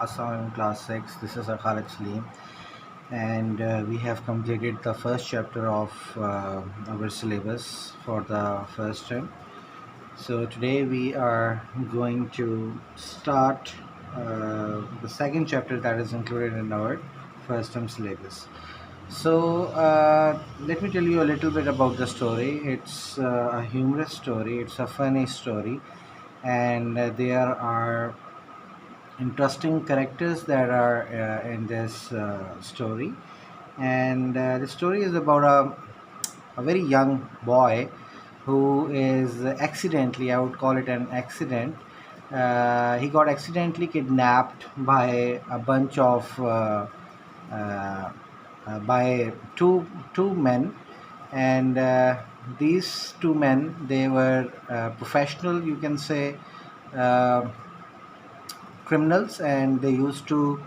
Assam Class 6. This is Khalid Salim, and we have completed the first chapter of our syllabus for the first term. So today we are going to start the second chapter that is included in our first term syllabus. So let me tell you a little bit about the story. It's a humorous story. It's a funny story, and there are interesting characters that are in this story. And the story is about a very young boy who is accidentally, I would call it an accident. He got accidentally kidnapped by a bunch of uh, by two men, and these two men, they were professional, you can say, uh, criminals, and they used to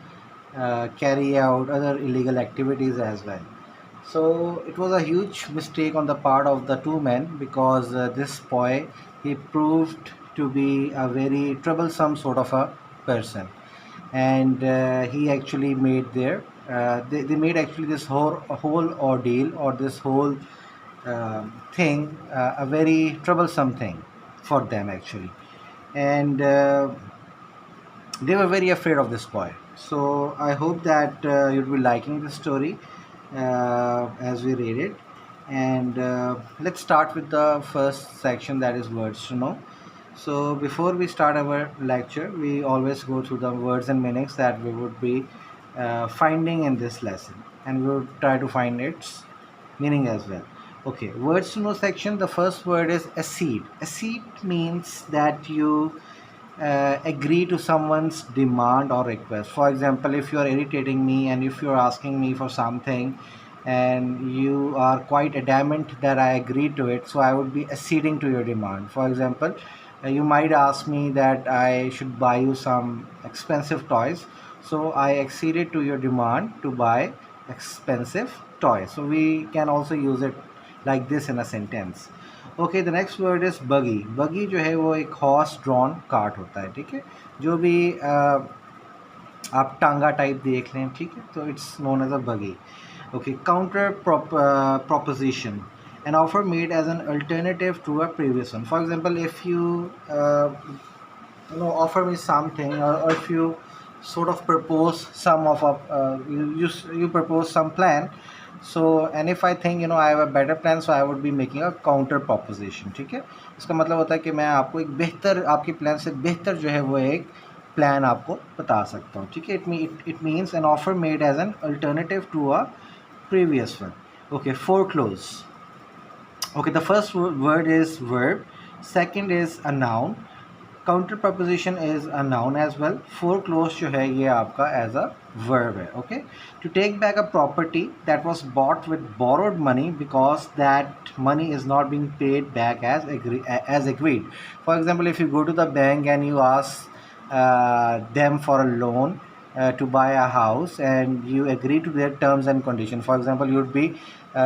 carry out other illegal activities as well. So it was a huge mistake on the part of the two men, because this boy, he proved to be a very troublesome sort of a person, and he actually made they made actually this whole ordeal, or this whole thing, a very troublesome thing for them actually. And they were very afraid of this boy. So I hope that you'll be liking the story as we read it. And let's start with the first section, that is words to know. So before we start our lecture, we always go through the words and meanings that we would be finding in this lesson, and we would try to find its meaning as well. Okay, words to know section. The first word is accede. Accede means that you agree to someone's demand or request. For example, if you are irritating me and if you are asking me for something and you are quite adamant that I agree to it, so I would be acceding to your demand. For example, you might ask me that I should buy you some expensive toys, so I acceded to your demand to buy expensive toys. So we can also use it like this in a sentence. Okay, the next word is बगी. बगी जो है वो एक horse drawn cart होता है, ठीक है. जो भी आप टांगा टाइप देख लें, ठीक है, तो इट्स नोन एज अ बगी. Okay, counter proposition, an offer made as an alternative to a previous one. For example, if you offer me something, or if you sort of propose some of a you propose some plan. So and if I think I have a better plan, so I would be making a counter proposition. ठीक है, इसका मतलब होता है कि मैं आपको एक बेहतर, आपके प्लान से बेहतर जो है वो एक प्लान आपको बता सकता हूँ. ठीक है, it means an offer made as an alternative to a previous one. Okay, foreclose. Okay, the first word is verb, second is a noun, counter proposition is a noun as well. Foreclose जो है ये आपका as a verb है. Okay, to take back a property that was bought with borrowed money because that money is not being paid back as agreed. For example, if you go to the bank and you ask them for a loan to buy a house, and you agree to their terms and conditions. For example, you would be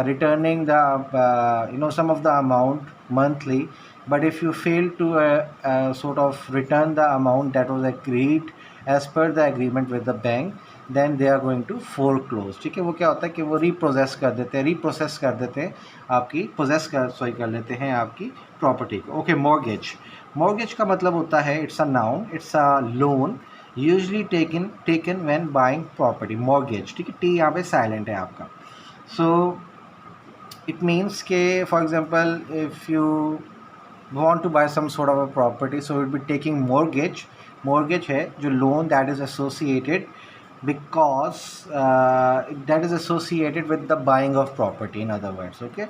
returning the some of the amount monthly, but if you fail to sort of return the amount that was agreed as per the agreement with the bank, then they are going to foreclose. ठीक है, वो क्या होता है कि वो reprocess कर देते हैं आपकी कर लेते हैं आपकी प्रॉपर्टी को. ओके, मॉर्गेज का मतलब होता है, it's a noun, it's a loan usually taken when buying property. Mortgage, ठीक है, टी यहाँ पे साइलेंट है आपका. सो इट मीन्स के for example if you want to buy some sort of a property, so we'll be taking mortgage है जो loan that is associated, because that is associated with the buying of property, in other words. Okay,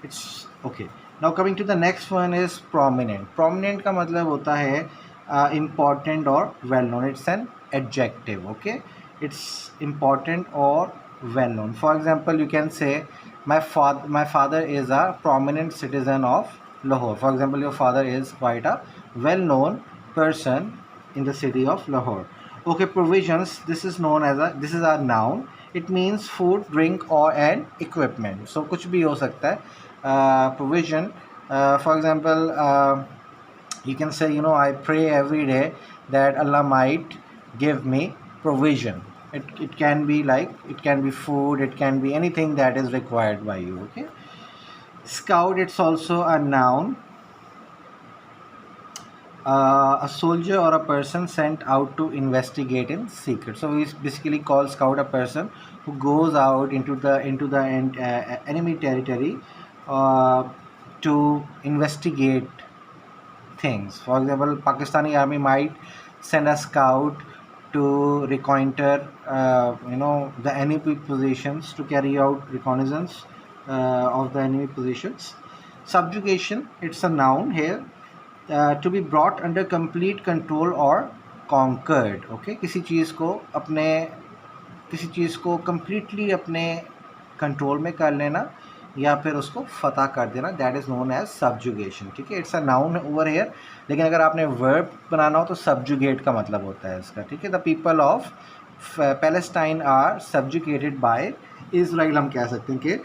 it's okay. Now coming to the next one is prominent का मतलब होता है important or well known. It's an adjective. Okay, it's important or well known. For example, you can say my father is a prominent citizen of Lahore. For example, your father is quite a well-known person in the city of Lahore. Okay, provisions. This is a noun. It means food, drink, or an equipment. So कुछ भी हो सकता है. Provision. For example, you can say I pray every day that Allah might give me provision. It can be like, it can be food, it can be anything that is required by you. Okay. Scout, it's also a noun. A soldier or a person sent out to investigate in secret. So we basically call scout a person who goes out into the enemy territory uh, to investigate things. For example, Pakistani army might send a scout to reconnoiter, the enemy positions, to carry out reconnaissance of the enemy positions. Subjugation, it's a noun here. To be brought under complete control or conquered. Okay, किसी चीज़ को completely अपने control में कर लेना या फिर उसको फतह कर देना, that is known as subjugation. ठीक है, it's a noun over here, लेकिन अगर आपने वर्ब बनाना हो तो सब्जुगेट का मतलब होता है इसका. ठीक है, the people of Palestine are subjugated by Israel. हम कह सकते हैं कि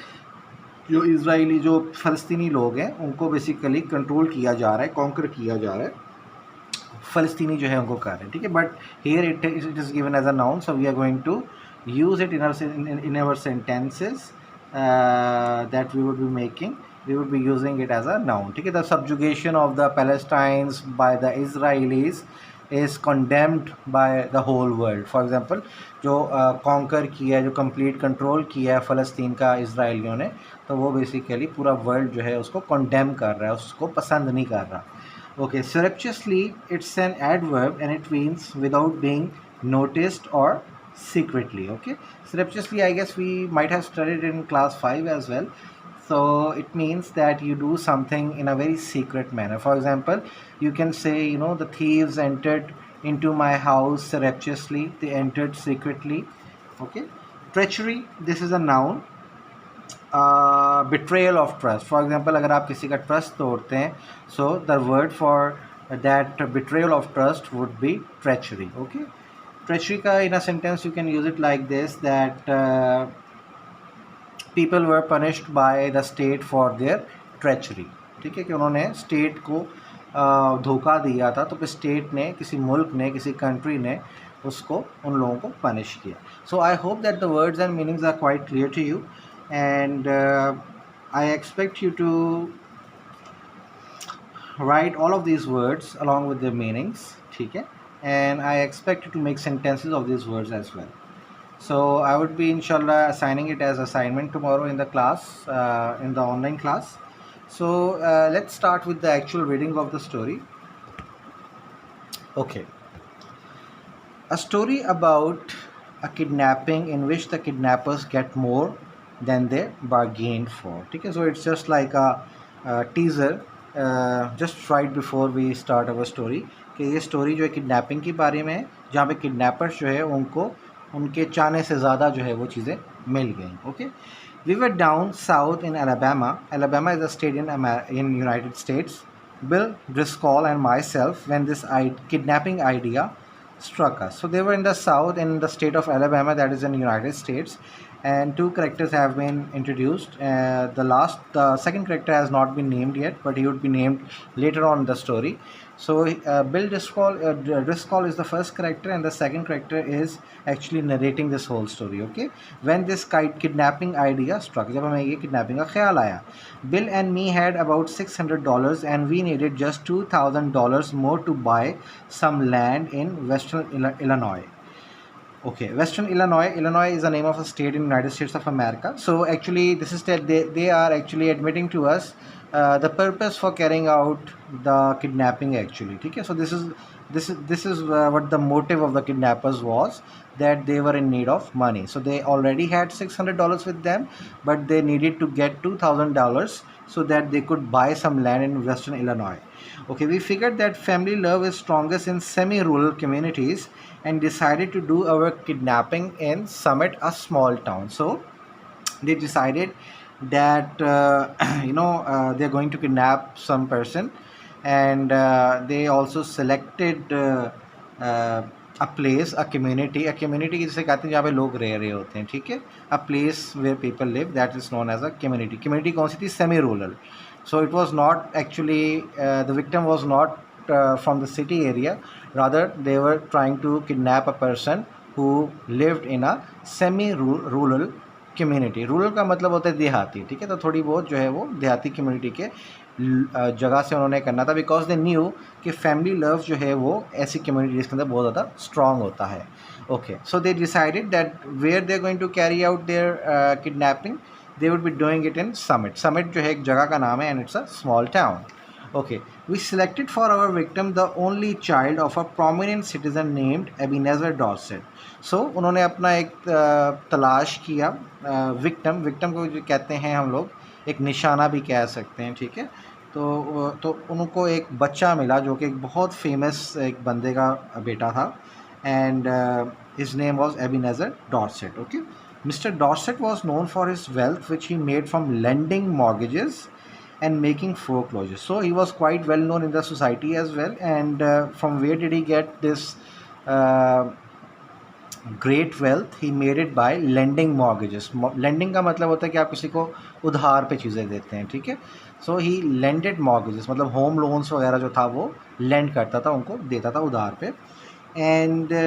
जो इज़राइली, जो फ़लस्तीनी लोग हैं, उनको बेसिकली कंट्रोल किया जा रहा है, कॉन्कर किया जा रहा है, फ़लस्तीनी जो है उनको कर रहे हैं. ठीक है, but here it is given as a noun, so we are going to use it in our sentences that we would be making. We would be using it as a noun. ठीक है, the subjugation of the Palestinians by the Israelis is condemned by the whole world. For example, जो conquer किया है, जो complete control किया है फ़लस्तीन का इसराइलियों ने, तो वो basically पूरा वर्ल्ड जो है उसको condemn कर रहा है, उसको पसंद नहीं कर रहा. Okay, surreptitiously, it's an adverb and it means without being noticed or secretly. Okay, surreptitiously, I guess we might have studied in class 5 as well. So it means that you do something in a very secret manner. For example, you can say, the thieves entered into my house surreptitiously, they entered secretly. Okay. Treachery, this is a noun. Betrayal of trust. For example, अगर आप किसी का trust तोड़ते हैं, so the word for that betrayal of trust would be treachery. Okay. Treachery का in a sentence you can use it like this, that people were punished by the state for their treachery. ठीक है, कि उन्होंने state को धोखा दिया था, तो फिर स्टेट ने, किसी मुल्क ने, किसी कंट्री ने उसको, उन लोगों को पनिश किया. So I hope that the words and meanings are quite clear to you, and I expect you to write all of these words along with their meanings. ठीक है, and I expect you to make sentences of these words as well. So I would be inshallah assigning it as assignment tomorrow in the class, in the online class. So let's start with the actual reading of the story. Okay. A story about a kidnapping in which the kidnappers get more than they bargained for. Okay, so it's just like a teaser just right before we start our story, कि ये story जो है kidnapping के बारे में है, जहाँ पे किडनैपर्स जो है उनको उनके चाहने से ज़्यादा जो है वो चीज़ें मिल गई. Okay. We were down south in Alabama. Alabama is a state in United States. Bill Driscoll and myself when this kidnapping idea struck us. So they were in the south, in the state of Alabama, that is in the United States, and two characters have been introduced. The second character has not been named yet, but he would be named later on in the story. So Bill Driscoll is the first character, and the second character is actually narrating this whole story. Okay, when this kidnapping idea struck, जब हमें ये kidnapping का ख्याल आया, Bill and me had about $600 and we needed just $2,000 more to buy some land in Western Illinois. Okay, Western Illinois. Illinois is the name of a state in the United States of America. So actually, this is that they are actually admitting to us the purpose for carrying out the kidnapping. Actually, okay. So this is what the motive of the kidnappers was, that they were in need of money. So they already had $600 with them, but they needed to get $2,000 so that they could buy some land in Western Illinois. Okay, we figured that family love is strongest in semi-rural communities and decided to do our kidnapping in Summit, a small town. So they decided that they're going to kidnap some person, and they also selected a place, a community जिसे कहते हैं जहाँ पे लोग रह रहे होते हैं. ठीक है, a place where people live, that is known as a community. Community कौन सी थी? Semi rural. So it was not actually the victim was not from the city area, rather they were trying to kidnap a person who lived in a semi rural community. Rural का मतलब होता है देहाती, ठीक है, तो थोड़ी बहुत जो है वो देहाती कम्युनिटी के जगह से उन्होंने करना था, बिकॉज दे न्यू कि फैमिली लव जो है वो ऐसी कम्युनिटीज़ के अंदर बहुत ज़्यादा स्ट्रॉन्ग होता है. Okay, so they decided that where they are going to carry out their kidnapping, they would be doing it in Summit. Summit जो है एक जगह का नाम है and it's a small town. Okay, we selected for our victim the only child of a prominent citizen named Ebenezer Dorset. So उन्होंने अपना एक तलाश किया. विक्टम को जो कहते हैं हम लोग एक निशाना भी कह सकते हैं, ठीक है. तो उनको एक बच्चा मिला जो कि एक बहुत फेमस एक बंदे का बेटा था, and his name was Ebenezer Dorset. Okay, Mr. Dorset was known for his wealth which he made from lending mortgages and making foreclosures. So he was quite well known in the society as well. And from where did he get this great wealth? He made it by lending mortgages. Lending का मतलब होता है कि आप किसी को उधार पे चीज़ें देते हैं, ठीक है. So he lended mortgages, मतलब होम लोन्स वगैरह जो था वो lend करता था, उनको देता था उधार पे. And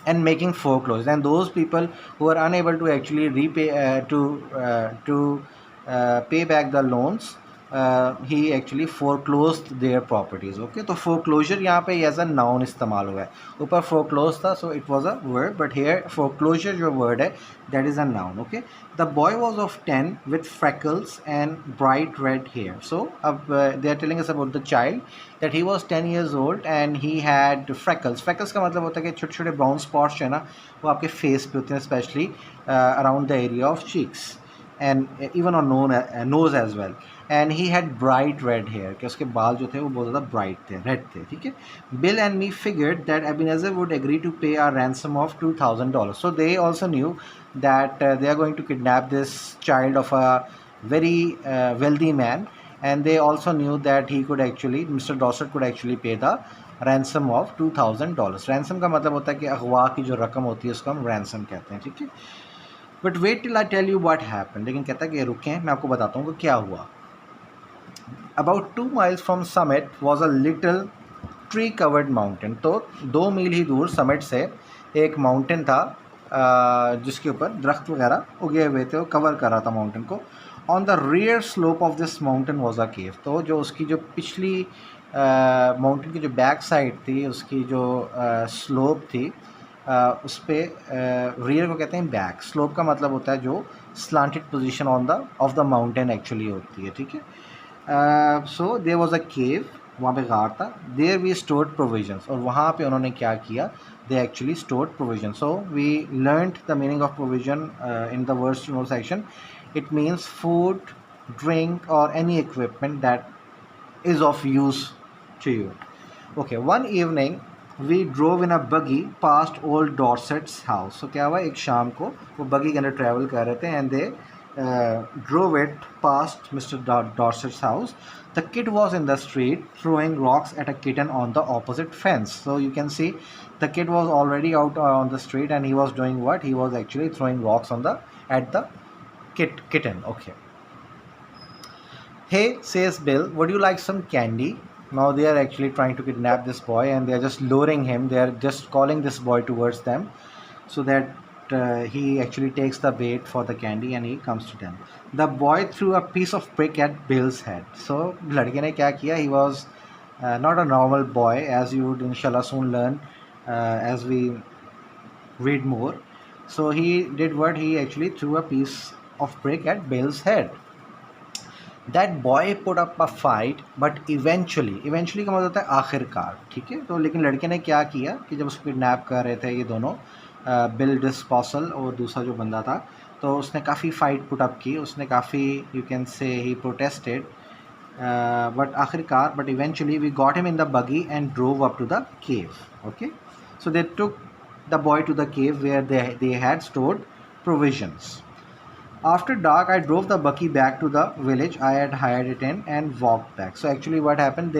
and making foreclosures, and those people who are unable to actually repay to pay back the loans, he actually foreclosed their properties. Okay, तो foreclosure यहाँ पे as a noun इस्तेमाल हुआ है. ऊपर foreclose था, so it was a word, but here foreclosure जो word है that is a noun. Okay, the boy was of 10 with freckles and bright red hair. So they are telling us about the child that he was 10 years old and he had freckles. Freckles का मतलब होता है कि छोटे छोटे brown spots जो है ना वो आपके face पे होते हैं, especially around the area of cheeks and even on nose as well. And he had bright red hair, कि उसके बाल जो थे वो बहुत ज़्यादा bright थे, red थे, ठीक है. Bill and me figured that Ebenezer would agree to pay a ransom of $2,000. So they also knew that they are going to kidnap this child of a very wealthy man, and they also knew that he could actually, Mr. Dorset could actually pay the ransom of $2,000. Ransom का मतलब होता है कि अगवा की जो रकम होती है उसको हम ransom कहते हैं, ठीक है. But wait till I tell you what happened. लेकिन कहता है कि रुकें, मैं आपको बताता हूँ कि क्या हुआ. About 2 miles from summit was a little tree covered mountain. तो 2 मील ही दूर समिट से एक माउंटेन था जिसके ऊपर दरख्त वगैरह उगे हुए थे, वो कवर कर रहा था माउंटेन को. On the rear slope of this mountain was a cave. तो जो उसकी जो पिछली माउंटेन की जो बैक साइड थी, उसकी जो स्लोप थी, उस पर रियर को कहते हैं बैक. स्लोप का मतलब होता है जो slanted position of the mountain actually होती है, ठीक है. सो देयर वाज अ केव, वहाँ पे गार था. देयर वी स्टोर्ड प्रोविजंस, और वहाँ पे उन्होंने क्या किया, they actually stored provision. So we learned the meaning of provision in the words to know section. It means food, drink और any equipment that is of use to you. Okay, one evening we drove in a buggy past old Dorset's house. So क्या हुआ, एक शाम को वो बगी के अंदर ट्रैवल कर रहे थे, and they drove it past Mr. Dorset's house. The kid was in the street throwing rocks at a kitten on the opposite fence. So you can see the kid was already out on the street, and he was doing what? He was actually throwing rocks at the kitten. Okay. Hey, says Bill, would you like some candy? Now they are actually trying to kidnap this boy, and they are just luring him. They are just calling this boy towards them so that he actually takes the bait for the candy and he comes to them. The boy threw a piece of brick at Bill's head. So लड़के ने क्या किया? He was not a normal boy, as you would inshallah soon learn as we read more. So he did what? He actually threw a piece of brick at Bill's head. That boy put up a fight but eventually का मतलब होता है आखिरकार, ठीक है. तो लेकिन लड़के ने क्या किया कि जब उसको किडनैप कर रहे थे ये दोनों, बिल डिस्पॉसल और दूसरा जो बंदा था, तो उसने काफ़ी फ़ाइट पुट अप की, उसने काफ़ी, you can say he protested, but eventually we got him in the buggy and drove up to the cave. Okay, so they took the boy to the cave where they had stored provisions. After dark, I drove the buggy back to the village I had hired it in and walked back. So actually what happened,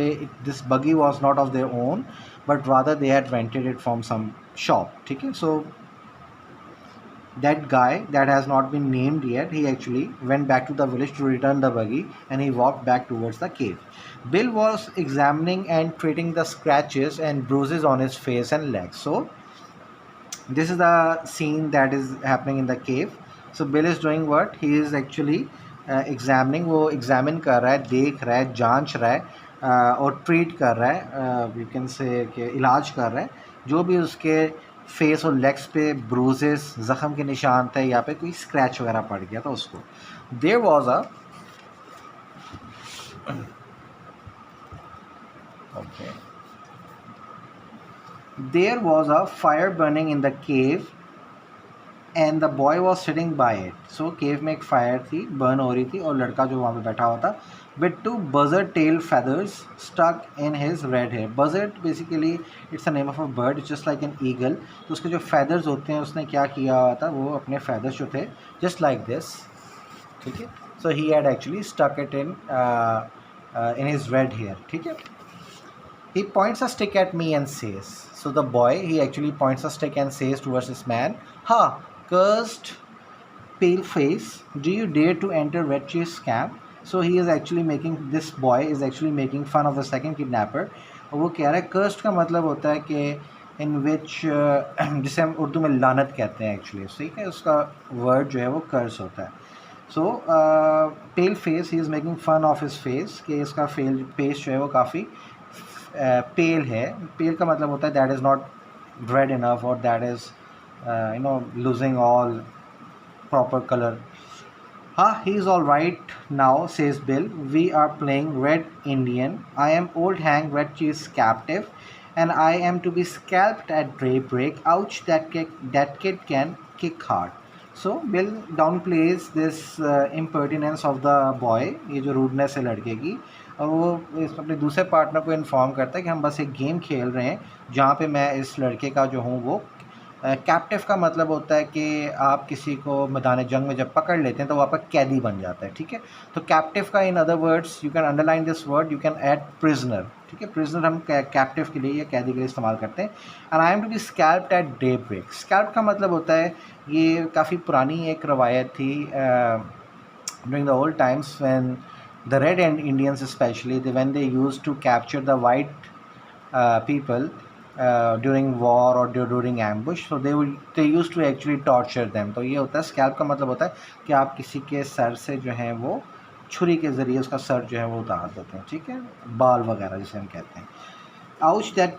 this buggy was not of their own, but rather they had rented it from some shop. Okay? So That guy that has not been named yet, he actually went back to the village to return the buggy, and he walked back towards the cave. Bill was examining and treating the scratches and bruises on his face and legs. So this is the scene that is happening in the cave. So Bill is doing what? He is actually examining. वो examine कर रहा है, देख रहा है, जांच रहा है और treat कर रहा है, you can say कि इलाज कर रहा है जो भी उसके फेस और लेग्स पे ब्रूजेस, ज़ख़म के निशान थे या पे कोई स्क्रैच वगैरह पड़ गया था उसको. There was a okay. There was a fire burning in the cave and the boy was sitting by it. So cave में एक fire थी, burn हो रही थी और लड़का जो वहाँ पे बैठा हुआ था with two buzzard tail feathers stuck in his red hair. Buzzard basically it's the name of a bird, it's just like an eagle. तो उसके जो feathers होते हैं उसने क्या किया हुआ था, वो अपने feathers जो थे just like this, ठीक है. So he had actually stuck it in his red hair, ठीक है. He points a stick at me and says, so the boy, he actually points a stick and says towards this man, "Ha, cursed pale face, do you dare to enter Red Chase camp?" So he is actually making, this boy is actually making fun of the second kidnapper. और वो कह रहा है, cursed का मतलब होता है कि in which जिसे हम उर्दू में लानत कहते हैं एक्चुअली, ठीक है, उसका वर्ड जो है वो कर्स होता है. So pale face, he is making fun of his face कि इसका फेस जो है वो काफ़ी पेल है. पेल का मतलब होता है that is not red enough और that is losing all proper color. He's all right now, says Bill. We are playing Red Indian. I am old Hank Red Cheese captive, and I am to be scalped at daybreak. Ouch! That kid can kick hard. So Bill downplays this impertinence of the boy. ये जो rudeness है लड़के की, और वो अपने दूसरे partner को इन्फॉर्म करता है कि हम बस एक गेम खेल रहे हैं जहाँ पे मैं इस लड़के का जो हूँ वो कैप्टिव का मतलब होता है कि आप किसी को मैदान जंग में जब पकड़ लेते हैं तो वो आपका कैदी बन जाता है, ठीक है. तो कैप्टिव का in other words you can underline this word, you can add prisoner, ठीक है. प्रिजनर हम कैप्टिव के लिए या कैदी के लिए इस्तेमाल करते हैं. And I am to be scalped at daybreak. Scalp का मतलब होता है, ये काफ़ी पुरानी एक रवायत थी during the old times when the Red Indians specially when they used to capture the white people during war or during ambush, so they used to actually torture them. तो ये होता है स्कैल्प का मतलब होता है कि आप किसी के सर से जो है वो छुरी के ज़रिए उसका सर जो है वो उतार देते हैं, ठीक है, बाल वगैरह जिसे हम कहते हैं. Ouch, that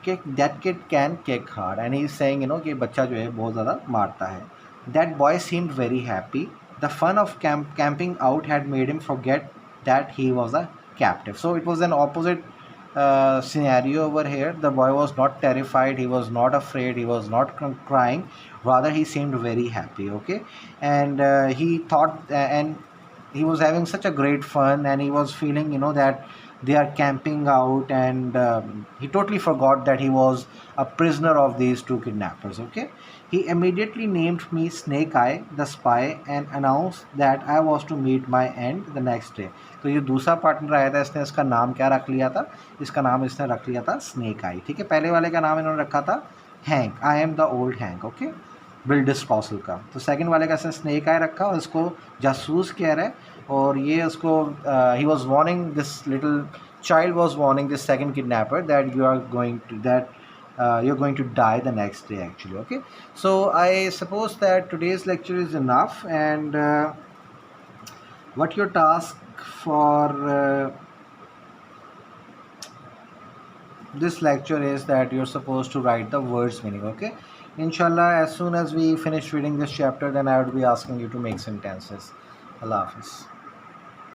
kid can kick hard, and he is saying कि बच्चा जो है बहुत ज़्यादा मारता है. That boy seemed very happy. The fun of camping out had made him forget that he was a captive. So it was an opposite scenario over here. The boy was not terrified, he was not afraid, he was not crying, rather he seemed very happy, okay. And he thought and he was having such a great fun, and he was feeling that they are camping out, and he totally forgot that he was a prisoner of these two kidnappers, okay. He immediately named me Snake Eye the spy and announced that I was to meet my end the next day. तो ये दूसरा partner आया था, इसने इसका नाम क्या रख लिया था, इसका नाम इसने रख लिया था स्नेक आई, ठीक है. पहले वाले का नाम इन्होंने रखा था Hank, I am the old Hank, okay, bill disposal का. तो सेकंड वाले का इसने स्नेक आई रखा और इसको जासूस कह रहा है, और ये उसको he was warning this little child was warning this second kidnapper that you're going to die the next day actually, okay. So I suppose that today's lecture is enough, and what your task for this lecture is that you're supposed to write the words meaning, okay. Inshallah, as soon as we finish reading this chapter, then I would be asking you to make sentences. Allah Hafiz.